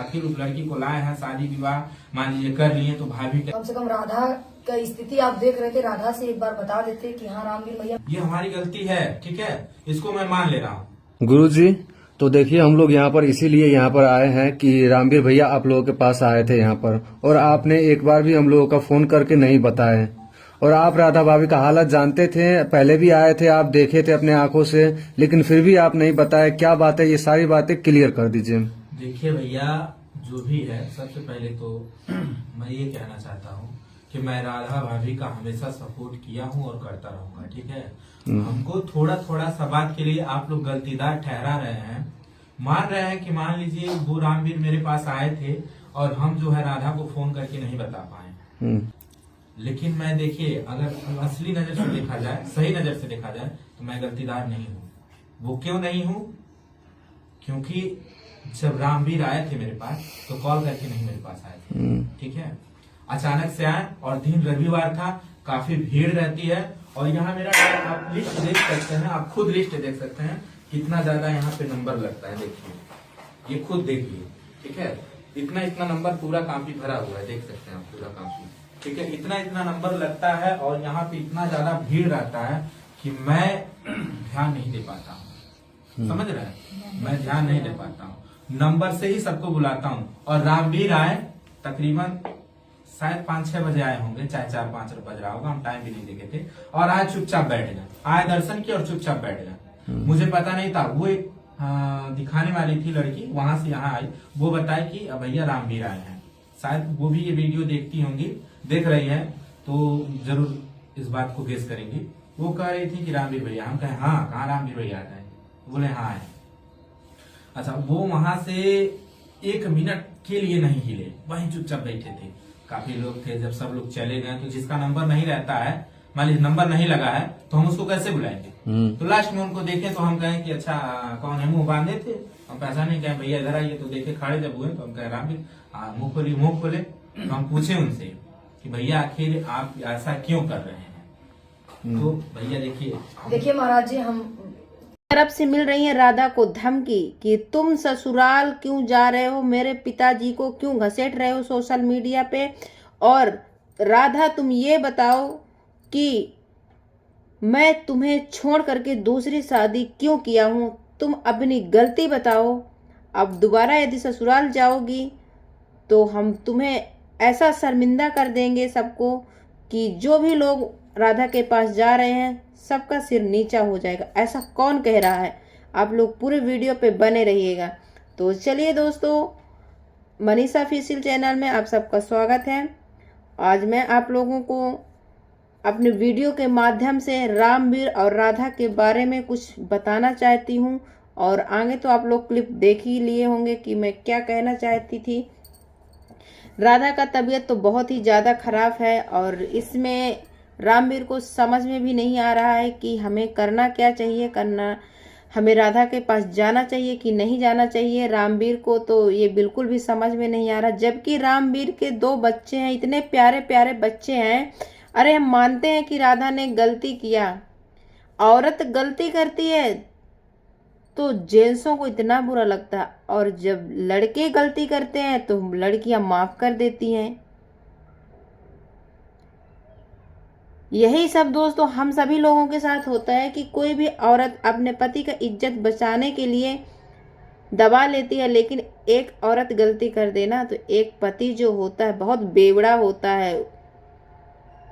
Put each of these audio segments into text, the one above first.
आखिर उस लड़की को लाए हैं, शादी विवाह मान लीजिए कर लिए तो भाभी कम से कम राधा का स्थिति आप देख रहे थे, राधा से एक बार बता देते कि हाँ रामवीर भैया ये हमारी गलती है, ठीक है, इसको मैं मान ले रहा हूँ। गुरुजी तो देखिए हम लोग यहाँ पर इसीलिए यहाँ पर आए हैं कि रामवीर भैया आप लोगों के पास आए थे यहाँ पर, और आपने एक बार भी हम लोगों का फोन करके नहीं बताए। और आप राधा भाभी का हालत जानते थे, पहले भी आए थे, आप देखे थे अपने आंखों से, लेकिन फिर भी आप नहीं बताए। क्या बात है, ये सारी बातें क्लियर कर दीजिए। देखिए भैया, जो भी है, सबसे पहले तो मैं ये कहना चाहता हूँ कि मैं राधा भाभी का हमेशा सपोर्ट किया हूँ और करता रहूंगा, ठीक है। हमको थोड़ा थोड़ा सा बात के लिए आप लोग गलतीदार ठहरा रहे हैं, मान रहे हैं कि मान लीजिए वो रामवीर मेरे पास आए थे और हम जो है राधा को फोन करके नहीं बता पाए। लेकिन मैं देखिए, अगर असली नजर से देखा जाए, सही नजर से देखा जाए, तो मैं गलतीदार नहीं हूँ। वो क्यों नहीं हूँ? क्योंकि जब रामवीर आए थे मेरे पास तो कॉल करके नहीं मेरे पास आए थे, ठीक है। अचानक से आए और दिन रविवार था, काफी भीड़ रहती है। और यहाँ मेरा आप लिस्ट देख सकते हैं, आप खुद लिस्ट देख सकते हैं कितना ज्यादा यहाँ पे नंबर लगता है। देखिए, ये खुद देखिए, ठीक है। इतना इतना नंबर पूरा काफी भरा हुआ है, देख सकते हैं आप पूरा काफी, ठीक है। इतना इतना नंबर लगता है और यहाँ पे इतना ज्यादा भीड़ रहता है कि मैं ध्यान नहीं दे पाता हूँ, समझ रहे हैं, मैं ध्यान नहीं दे पाता हूँ। नंबर से ही सबको बुलाता हूँ। और रामवीर आए तकरीबन शायद 5-6 बजे आए होंगे, चाहे 4-5 बज रहा होगा, हम टाइम भी नहीं देखे थे। और आए चुपचाप बैठ गए, आए दर्शन किए और चुपचाप बैठ गए। मुझे पता नहीं था, वो एक दिखाने वाली थी लड़की, वहां से यहाँ आई, वो बताई कि भैया रामवीर आए हैं। शायद वो भी ये वीडियो देखती होंगी, देख रही है तो जरूर इस बात को गेस करेंगी। वो कह रही थी कि रामवीर भैया, हम कहे हाँ, कहाँ रामवीर भैया आए हैं? बोले हाँ है। अच्छा, वो वहां से 1 मिनट के लिए नहीं हिले, वहीं चुपचाप बैठे थे। काफी लोग थे, जब सब लोग चले गए तो जिसका नंबर नहीं रहता है, मान लीजिए नंबर नहीं लगा है, तो हम उसको कैसे बुलाएंगे? तो लास्ट में उनको देखे तो हम कहें कि अच्छा कौन है, मुंह बांधे थे, हम पैसा नहीं कहे भैया इधर आइए, तो देखे खड़े जब हुए तो हम कहे रामवीर, मुंह खोलिए, मुंह खोले। तो हम पूछे उनसे कि भैया आखिर आप ऐसा क्यों कर रहे हैं? तो भैया देखिए महाराज जी, हम तरफ से मिल रही है राधा को धमकी कि तुम ससुराल क्यों जा रहे हो, मेरे पिताजी को क्यों घसीट रहे हो सोशल मीडिया पे। और राधा तुम ये बताओ कि मैं तुम्हें छोड़ करके दूसरी शादी क्यों किया हूँ, तुम अपनी गलती बताओ। अब दोबारा यदि ससुराल जाओगी तो हम तुम्हें ऐसा शर्मिंदा कर देंगे सबको कि जो भी लोग राधा के पास जा रहे हैं सबका सिर नीचा हो जाएगा। ऐसा कौन कह रहा है? आप लोग पूरे वीडियो पे बने रहिएगा। तो चलिए दोस्तों, मनीषा ऑफिशियल चैनल में आप सबका स्वागत है। आज मैं आप लोगों को अपने वीडियो के माध्यम से रामवीर और राधा के बारे में कुछ बताना चाहती हूँ। और आगे तो आप लोग क्लिप देख ही लिए होंगे कि मैं क्या कहना चाहती थी। राधा का तबीयत तो बहुत ही ज़्यादा खराब है और इसमें रामवीर को समझ में भी नहीं आ रहा है कि हमें करना क्या चाहिए, हमें राधा के पास जाना चाहिए कि नहीं जाना चाहिए। रामवीर को तो ये बिल्कुल भी समझ में नहीं आ रहा, जबकि रामवीर के 2 बच्चे हैं, इतने प्यारे प्यारे बच्चे हैं। अरे हम मानते हैं कि राधा ने गलती किया, औरत गलती करती है तो जेंट्सों को इतना बुरा लगता है, और जब लड़के गलती करते हैं तो लड़कियां माफ कर देती हैं। यही सब दोस्तों हम सभी लोगों के साथ होता है कि कोई भी औरत अपने पति का इज्जत बचाने के लिए दबा लेती है, लेकिन एक औरत गलती कर देना तो एक पति जो होता है बहुत बेवड़ा होता है।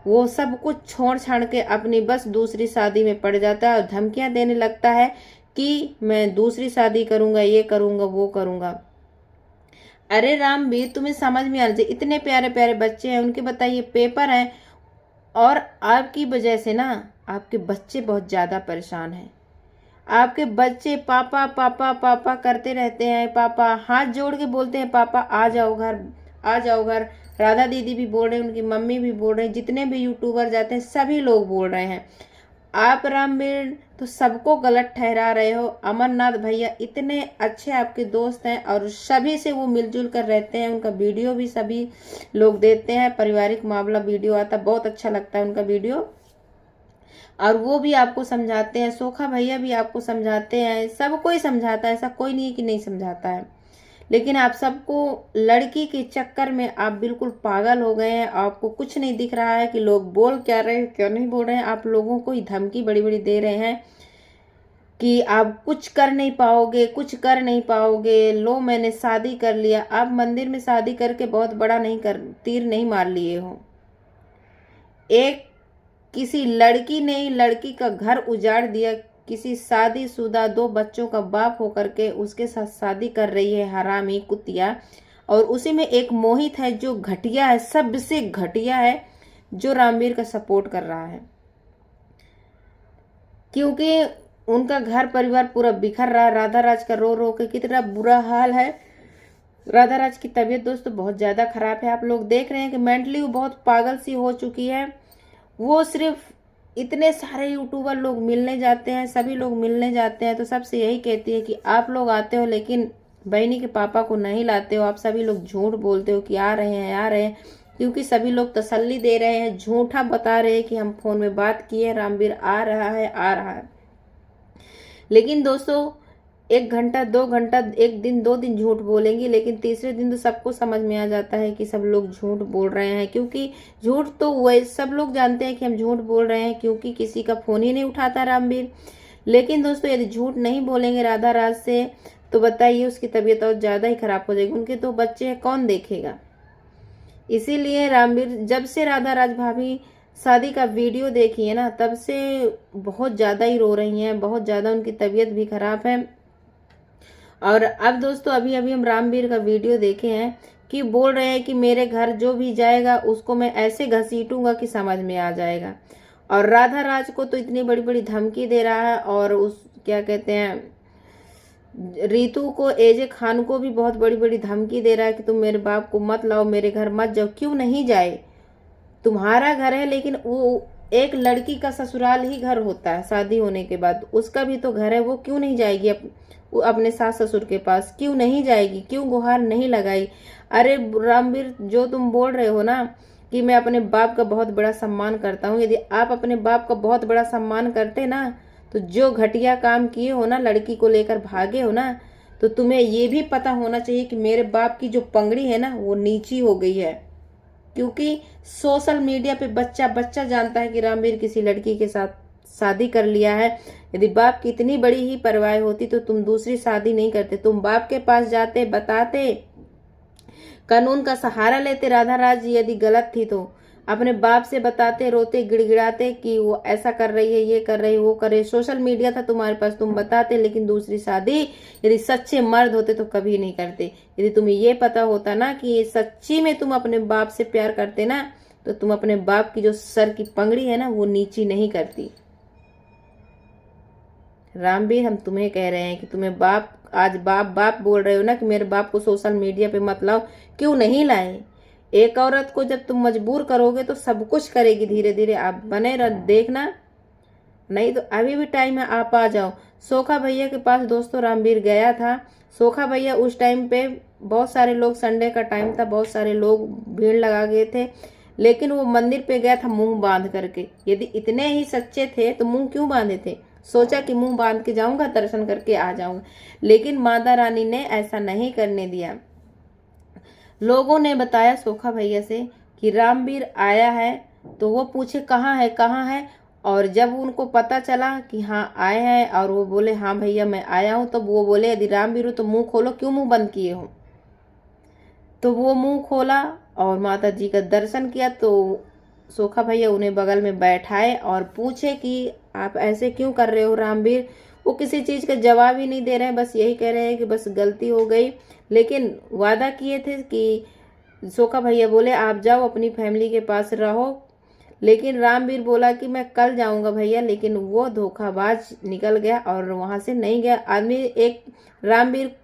वो सब कुछ छोड़ छाड़ के अपनी बस दूसरी शादी में पड़ जाता है और धमकियां देने लगता है कि मैं दूसरी शादी करूंगा, ये करूंगा, वो करूंगा। अरे रामवीर, तुम्हें समझ में आ जाए, इतने प्यारे प्यारे बच्चे हैं, उनके बताइए पेपर हैं, और आपकी वजह से ना आपके बच्चे बहुत ज़्यादा परेशान हैं। आपके बच्चे पापा पापा पापा करते रहते हैं, पापा हाथ जोड़ के बोलते हैं पापा आ जाओ घर, आ जाओ घर। राधा दीदी भी बोल रहे हैं, उनकी मम्मी भी बोल रहे हैं, जितने भी यूट्यूबर जाते हैं सभी लोग बोल रहे हैं। आप रामवीर तो सबको गलत ठहरा रहे हो। अमरनाथ भैया इतने अच्छे आपके दोस्त हैं और सभी से वो मिलजुल कर रहते हैं, उनका वीडियो भी सभी लोग देखते हैं, पारिवारिक मामला वीडियो आता, बहुत अच्छा लगता है उनका वीडियो, और वो भी आपको समझाते हैं। सोखा भैया भी आपको समझाते हैं, सब कोई समझाता है, ऐसा कोई नहीं कि नहीं समझाता है। लेकिन आप सबको लड़की के चक्कर में आप बिल्कुल पागल हो गए हैं। आपको कुछ नहीं दिख रहा है कि लोग बोल क्या रहे हैं, क्या नहीं बोल रहे हैं। आप लोगों को ही धमकी बड़ी बड़ी दे रहे हैं कि आप कुछ कर नहीं पाओगे, कुछ कर नहीं पाओगे। लो मैंने शादी कर लिया। आप मंदिर में शादी करके बहुत बड़ा तीर नहीं मार लिए हो। एक किसी लड़की ने लड़की का घर उजाड़ दिया, किसी शादीशुदा 2 बच्चों का बाप होकर के उसके साथ शादी कर रही है हरामी कुतिया। और उसी में एक मोहित है जो घटिया है, सबसे घटिया है, जो रामवीर का सपोर्ट कर रहा है, क्योंकि उनका घर परिवार पूरा बिखर रहा है। राधा राज का रो रो के कितना बुरा हाल है। राधा राज की तबीयत दोस्तों बहुत ज्यादा खराब है। आप लोग देख रहे हैं कि मेंटली वो बहुत पागल सी हो चुकी है। वो सिर्फ इतने सारे यूट्यूबर लोग मिलने जाते हैं, सभी लोग मिलने जाते हैं तो सबसे यही कहती है कि आप लोग आते हो लेकिन बहनी के पापा को नहीं लाते हो। आप सभी लोग झूठ बोलते हो कि आ रहे हैं, क्योंकि सभी लोग तसल्ली दे रहे हैं, झूठा बता रहे हैं कि हम फोन में बात किए, रामवीर आ रहा है। लेकिन दोस्तों 1 घंटा 2 घंटा, 1 दिन 2 दिन झूठ बोलेंगी, लेकिन तीसरे दिन तो सबको समझ में आ जाता है कि सब लोग झूठ बोल रहे हैं। क्योंकि झूठ तो वही सब लोग जानते हैं कि हम झूठ बोल रहे हैं, क्योंकि किसी का फोन ही नहीं उठाता रामवीर। लेकिन दोस्तों यदि झूठ नहीं बोलेंगे राधा राज से तो बताइए उसकी तबीयत और ज्यादा ही खराब हो जाएगी। उनके 2 बच्चे हैं, कौन देखेगा। इसीलिए रामवीर, जब से राधा राज भाभी शादी का वीडियो देखी है ना, तब से बहुत ज्यादा ही रो रही हैं, बहुत ज्यादा उनकी तबीयत भी खराब है। और अब दोस्तों अभी हम रामवीर का वीडियो देखे हैं कि बोल रहे हैं कि मेरे घर जो भी जाएगा उसको मैं ऐसे घसीटूंगा कि समझ में आ जाएगा। और राधा राज को तो इतनी बड़ी बड़ी धमकी दे रहा है, और उस क्या कहते हैं रीतू को, एजे खान को भी बहुत बड़ी बड़ी धमकी दे रहा है कि तुम मेरे बाप को मत लाओ, मेरे घर मत जाओ। क्यों नहीं जाए, तुम्हारा घर है, लेकिन वो एक लड़की का ससुराल ही घर होता है शादी होने के बाद, उसका भी तो घर है। वो क्यों नहीं जाएगी अपने सास ससुर के पास, क्यों नहीं जाएगी, क्यों गुहार नहीं लगाई। अरे रामवीर, जो तुम बोल रहे हो ना कि मैं अपने बाप का बहुत बड़ा सम्मान करता हूँ, यदि आप अपने बाप का बहुत बड़ा सम्मान करते ना तो जो घटिया काम किए हो ना, लड़की को लेकर भागे हो ना, तो तुम्हें ये भी पता होना चाहिए कि मेरे बाप की जो पंगड़ी है ना वो नीची हो गई है। क्योंकि सोशल मीडिया पे बच्चा जानता है कि रामवीर किसी लड़की के साथ शादी कर लिया है। यदि बाप की इतनी बड़ी ही परवाह होती तो तुम दूसरी शादी नहीं करते, तुम बाप के पास जाते, बताते, कानून का सहारा लेते। राधा राज यदि गलत थी तो अपने बाप से बताते, रोते गिड़गिड़ाते कि वो ऐसा कर रही है, ये कर रही है, वो कर रही है। सोशल मीडिया था तुम्हारे पास, तुम बताते। लेकिन दूसरी शादी यदि सच्चे मर्द होते तो कभी नहीं करते। यदि तुम्हें ये पता होता ना कि ये सच्ची में तुम अपने बाप से प्यार करते ना, तो तुम अपने बाप की जो सर की पंगड़ी है ना वो नीची नहीं करती। रामवीर, हम तुम्हें कह रहे हैं कि तुम्हें बाप, आज बाप बोल रहे हो ना कि मेरे बाप को सोशल मीडिया पे मत लाओ, क्यों नहीं लाए। एक औरत को जब तुम मजबूर करोगे तो सब कुछ करेगी धीरे धीरे। आप बने देखना, नहीं तो अभी भी टाइम है, आप आ जाओ। सोखा भैया के पास दोस्तों रामवीर गया था। सोखा भैया उस टाइम पे बहुत सारे लोग, संडे का टाइम था, बहुत सारे लोग भीड़ लगा गए थे, लेकिन वो मंदिर पे गया था मुंह बांध करके। यदि इतने ही सच्चे थे तो मुंह क्यों बांधे थे। सोचा कि मुंह बांध के जाऊंगा, दर्शन करके आ जाऊंगा, लेकिन माता रानी ने ऐसा नहीं करने दिया। लोगों ने बताया सोखा भैया से कि रामवीर आया है, तो वो पूछे कहाँ है, और जब उनको पता चला कि हाँ आए हैं और वो बोले हाँ भैया मैं आया हूँ, तब वो बोले यदि रामवीर हो तो मुंह खोलो, क्यों मुंह बंद किए हो। तो वो मुंह खोला और माता जी का दर्शन किया। तो सोखा भैया उन्हें बगल में बैठाए और पूछे कि आप ऐसे क्यों कर रहे हो रामवीर। वो किसी चीज का जवाब ही नहीं दे रहे हैं, बस यही कह रहे हैं कि बस गलती हो गई। लेकिन वादा किए थे कि सोखा भैया बोले आप जाओ अपनी फैमिली के पास रहो, लेकिन रामवीर बोला कि मैं कल जाऊंगा भैया, लेकिन वो धोखाबाज निकल गया और वहां से नहीं गया आदमी। एक रामवीर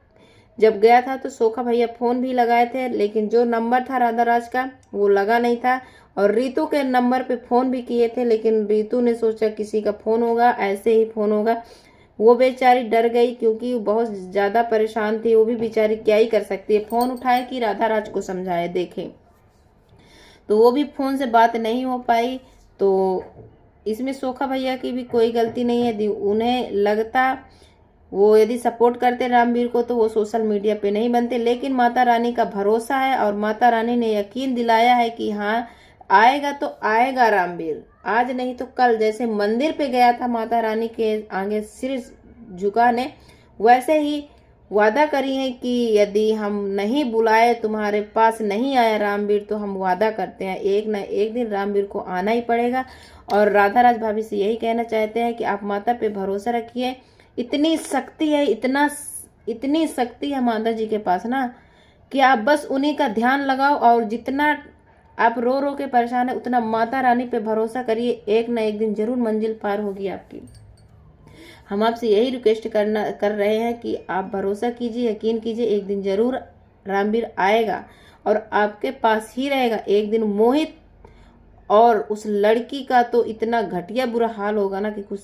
जब गया था तो सोखा भैया फोन भी लगाए थे, लेकिन जो नंबर था राधा राज का वो लगा नहीं था, और रीतू के नंबर पे फोन भी किए थे, लेकिन रीतू ने सोचा किसी का फोन होगा, ऐसे ही फोन होगा। वो बेचारी डर गई क्योंकि वो बहुत ज्यादा परेशान थी। वो भी बेचारी क्या ही कर सकती है, फोन उठाए कि राधा राज को समझाए देखे, तो वो भी फोन से बात नहीं हो पाई। तो इसमें सोखा भैया की भी कोई गलती नहीं है। उन्हें लगता वो यदि सपोर्ट करते रामवीर को तो वो सोशल मीडिया पे नहीं बनते, लेकिन माता रानी का भरोसा है और माता रानी ने यकीन दिलाया है कि हाँ आएगा तो आएगा रामवीर, आज नहीं तो कल। जैसे मंदिर पे गया था माता रानी के आगे सिर झुकाने, वैसे ही वादा करी है कि यदि हम नहीं बुलाए, तुम्हारे पास नहीं आया रामवीर, तो हम वादा करते हैं एक न एक दिन रामवीर को आना ही पड़ेगा। और राधा राज भाभी से यही कहना चाहते हैं कि आप माता पे भरोसा रखिए, इतनी शक्ति है, इतनी शक्ति है माता जी के पास ना कि आप बस उन्हीं का ध्यान लगाओ और जितना आप रो रो के परेशान है उतना माता रानी पे भरोसा करिए, एक न एक दिन जरूर मंजिल पार होगी आपकी। हम आपसे यही रिक्वेस्ट कर रहे हैं कि आप भरोसा कीजिए, यकीन कीजिए, एक दिन जरूर रामवीर आएगा और आपके पास ही रहेगा। एक दिन मोहित और उस लड़की का तो इतना घटिया बुरा हाल होगा ना कि कुछ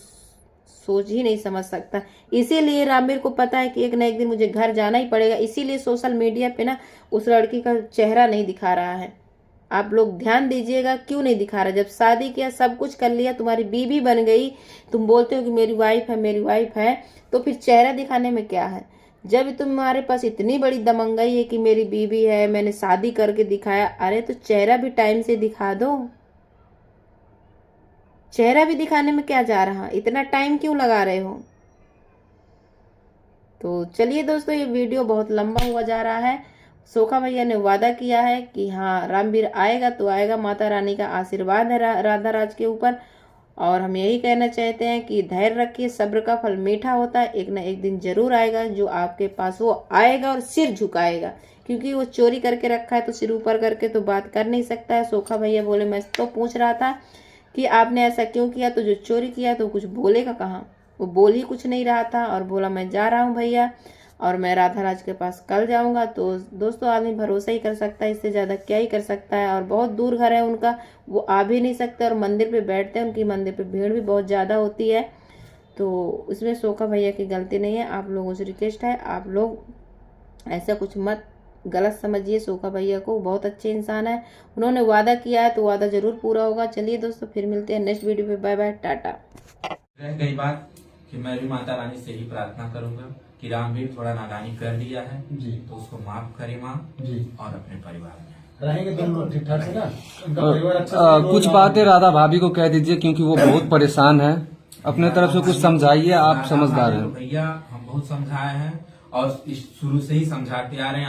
सोच ही नहीं समझ सकता। इसीलिए रामवीर को पता है कि एक न एक दिन मुझे घर जाना ही पड़ेगा, इसीलिए सोशल मीडिया पे ना उस लड़की का चेहरा नहीं दिखा रहा है। आप लोग ध्यान दीजिएगा, क्यों नहीं दिखा रहा? जब शादी किया, सब कुछ कर लिया, तुम्हारी बीवी बन गई, तुम बोलते हो कि मेरी वाइफ है, मेरी वाइफ है, तो फिर चेहरा दिखाने में क्या है? जब तुम्हारे पास इतनी बड़ी दमंगई है कि मेरी बीवी है, मैंने शादी करके दिखाया, अरे तो चेहरा भी टाइम से दिखा दो। चेहरा भी दिखाने में क्या जा रहा, इतना टाइम क्यों लगा रहे हो? तो चलिए दोस्तों, ये वीडियो बहुत लंबा हुआ जा रहा है। सोखा भैया ने वादा किया है कि हाँ रामवीर आएगा तो आएगा, माता रानी का आशीर्वाद है राधा राज के ऊपर। और हम यही कहना चाहते हैं कि धैर्य रखिए, सब्र का फल मीठा होता है, एक न एक दिन जरूर आएगा जो आपके पास वो आएगा और सिर झुकाएगा, क्योंकि वो चोरी करके रखा है तो सिर ऊपर करके तो बात कर नहीं सकता है। सोखा भैया बोले मैं तो पूछ रहा था कि आपने ऐसा क्यों किया, तो जो चोरी किया तो कुछ बोलेगा कहाँ? वो बोल ही कुछ नहीं रहा था और बोला मैं जा रहा हूँ भैया और मैं राधा राज के पास कल जाऊंगा। तो दोस्तों आदमी भरोसा ही कर सकता है, इससे ज़्यादा क्या ही कर सकता है। और बहुत दूर घर है उनका, वो आ भी नहीं सकते और मंदिर पे बैठते हैं, उनकी मंदिर पे भीड़ भी बहुत ज़्यादा होती है, तो इसमें सोखा भैया की गलती नहीं है। आप लोगों से रिक्वेस्ट है, आप लोग ऐसा कुछ मत गलत समझिए। सोखा भैया को बहुत अच्छे इंसान है, उन्होंने वादा किया है तो वादा जरूर पूरा होगा। चलिए दोस्तों, फिर मिलते हैं नेक्स्ट वीडियो पे, बाय बाय, टाटा। रह गई बात कि मैं भी माता रानी से ही प्रार्थना करूंगा कि रामवीर थोड़ा नादानी कर लिया है जी, तो उसको माफ करे माँ जी, और अपने परिवार में रहेंगे दोनों ठीक ठाक से ना, उनका परिवार अच्छा से कुछ बातें राधा भाभी को कह दीजिए, क्योंकि वो बहुत परेशान है। अपने तरफ से कुछ समझाइए, आप समझदार हैं। भैया हम बहुत समझाए हैं और शुरू से ही समझाते आ रहे हैं।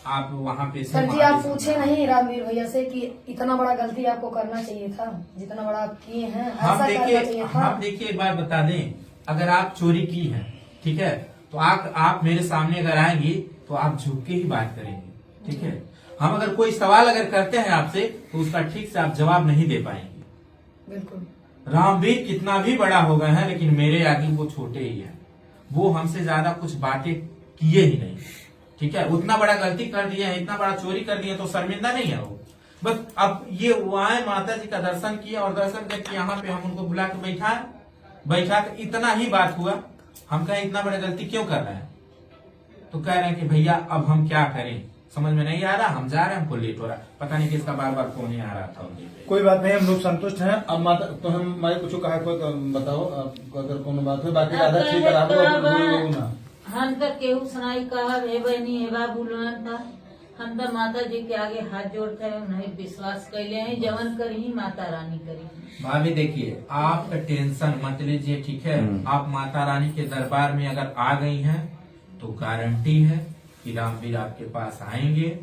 आप वहाँ पे सर जी आप पूछे नहीं रामवीर भैया से कि इतना बड़ा गलती आपको करना चाहिए था, जितना बड़ा आप किए हैं ऐसा करना चाहिए था। हम देखिए एक बार बता दें, अगर आप चोरी की है ठीक है, तो आप मेरे सामने अगर आएंगी तो आप झुक के ही बात करेंगे, ठीक है। हम अगर कोई सवाल अगर करते हैं आपसे तो उसका ठीक से आप जवाब नहीं दे पाएंगे। बिल्कुल रामवीर कितना भी बड़ा हो गया है, लेकिन मेरे आगे वो छोटे ही है, वो हमसे ज्यादा कुछ बातें किए ही नहीं, ठीक है। उतना बड़ा गलती कर दिया है, इतना बड़ा चोरी कर दिया, तो शर्मिंदा नहीं है वो। बस अब ये आए, माता जी का दर्शन किया और दर्शन करके यहाँ पे हम उनको बुला के बैठा के इतना ही बात हुआ। हम कहें इतना बड़ा गलती क्यों कर रहे हैं, तो कह रहे हैं कि भैया अब हम क्या करें, समझ में नहीं आ रहा, हम जा रहे हैं, हमको लेट हो रहा। पता नहीं किसका बार बार फोन ही आ रहा था। कोई बात नहीं, हम लोग संतुष्ट हैं। अब माता तो हम मैं कुछ कहा, कोई बताओ अगर कोनो बात हो, बाकी राधा ठीक है ना। हम तो केहू सुनाई कहा हे बहनी हे बाबू लोन था, हम तो माता जी के आगे हाथ जोड़ते हैं, उन्हें विश्वास कैले हैं, जवन करी माता रानी करी। भाभी देखिए, आप टेंशन मत लीजिए, ठीक है। आप माता रानी के दरबार में अगर आ गई हैं तो गारंटी है कि रामवीर आपके पास आएंगे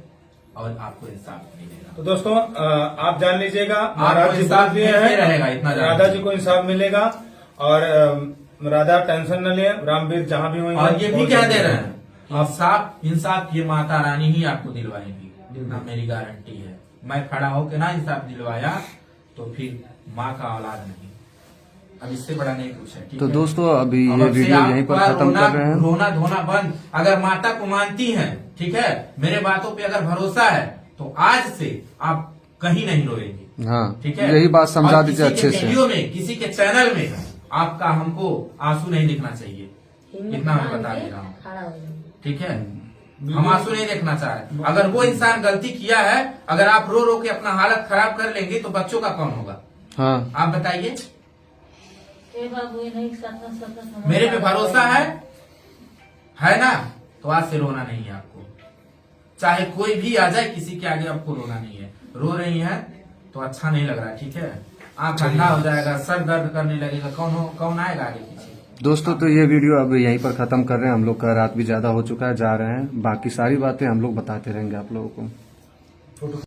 और आपको इंसाफ मिलेगा। तो दोस्तों आप जान लीजिएगा, महाराज जी इंसाफ रहेगा, इतना राधा जी को इंसाफ मिलेगा और राधा टेंशन न ले, रामवीर जहाँ भी होंगे। और ये भी क्या दे रहे हैं, इंसाफ ये माता रानी ही आपको दिलवाएंगी, इतना मेरी गारंटी है। मैं खड़ा होकर ना इंसाफ दिलवाया तो फिर माँ का औलाद नहीं, अब इससे बड़ा नहीं कुछ है, ठीक तो है? दोस्तों अभी ये वीडियो यहीं पर खत्म कर रहे हैं। रोना धोना बंद। अगर माता को मानती हैं, ठीक है, मेरे बातों पे अगर भरोसा है तो आज से आप कहीं नहीं रोएंगे, हाँ ठीक है। यही बात समझा दीजिए अच्छे से। वीडियो में किसी के चैनल में आपका हमको आंसू नहीं दिखना चाहिए, इतना मैं बता दे रहा हूँ, ठीक है। हम आंसू नहीं देखना चाह रहे। अगर वो इंसान गलती किया है, अगर आप रो रो के अपना हालत खराब कर लेंगे तो बच्चों का कौन होगा? हाँ आप बताइए। बाबू नहीं मेरे पे भरोसा है, है ना, तो आज से रोना नहीं है आपको। चाहे कोई भी आ जाए, किसी के आगे आपको रोना नहीं है। रो रही है तो अच्छा नहीं लग रहा, ठीक है। आंख ठंडा हो जाएगा, सर दर्द करने लगेगा, कौन आएगा आगे पीछे। दोस्तों तो ये वीडियो अब यहीं पर खत्म कर रहे हैं हम लोग का, रात भी ज्यादा हो चुका है, जा रहे हैं। बाकी सारी बातें हम लोग बताते रहेंगे आप लोगों को।